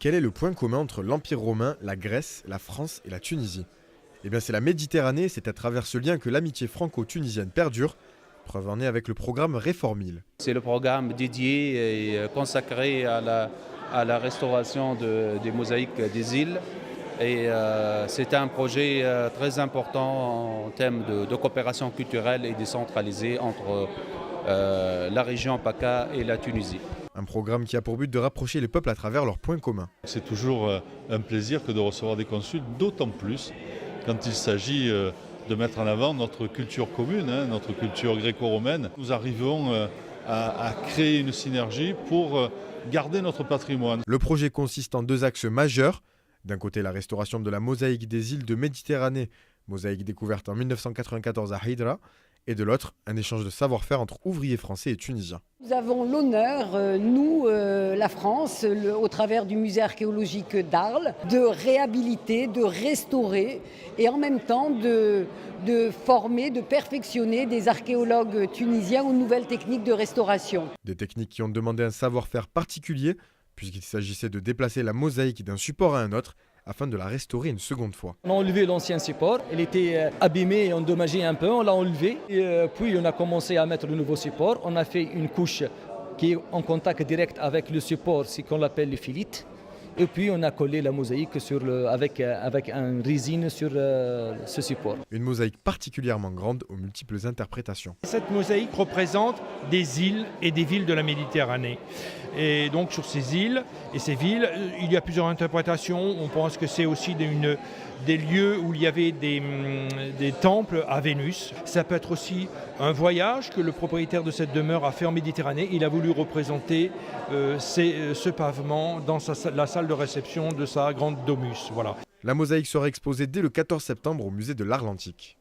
Quel est le point commun entre l'Empire romain, la Grèce, la France et la Tunisie? Eh bien c'est la Méditerranée, c'est à travers ce lien que l'amitié franco-tunisienne perdure. Preuve en est avec le programme Réformil. C'est le programme dédié et consacré à la restauration des mosaïques des îles. Et c'est un projet très important en termes de coopération culturelle et décentralisée entre la région PACA et la Tunisie. Un programme qui a pour but de rapprocher les peuples à travers leurs points communs. C'est toujours un plaisir que de recevoir des consuls, d'autant plus quand il s'agit de mettre en avant notre culture commune, notre culture gréco-romaine. Nous arrivons à créer une synergie pour garder notre patrimoine. Le projet consiste en deux axes majeurs. D'un côté, la restauration de la mosaïque des îles de Méditerranée, mosaïque découverte en 1994 à Hydra, et de l'autre, un échange de savoir-faire entre ouvriers français et tunisiens. Nous avons l'honneur, nous, la France, au travers du musée archéologique d'Arles, de réhabiliter, de restaurer et en même temps de former, de perfectionner des archéologues tunisiens aux nouvelles techniques de restauration. Des techniques qui ont demandé un savoir-faire particulier, puisqu'il s'agissait de déplacer la mosaïque d'un support à un autre, afin de la restaurer une seconde fois. On a enlevé l'ancien support, il était abîmé et endommagé un peu, on l'a enlevé. Puis on a commencé à mettre le nouveau support, on a fait une couche qui est en contact direct avec le support, c'est qu'on l'appelle le filit. Et puis on a collé la mosaïque avec un résine sur ce support. Une mosaïque particulièrement grande aux multiples interprétations. Cette mosaïque représente des îles et des villes de la Méditerranée. Et donc sur ces îles et ces villes, il y a plusieurs interprétations. On pense que c'est aussi des lieux où il y avait des temples à Vénus. Ça peut être aussi un voyage que le propriétaire de cette demeure a fait en Méditerranée. Il a voulu représenter ce pavement dans la salle de réception de sa grande domus. Voilà. La mosaïque sera exposée dès le 14 septembre au musée de l'Art Antique.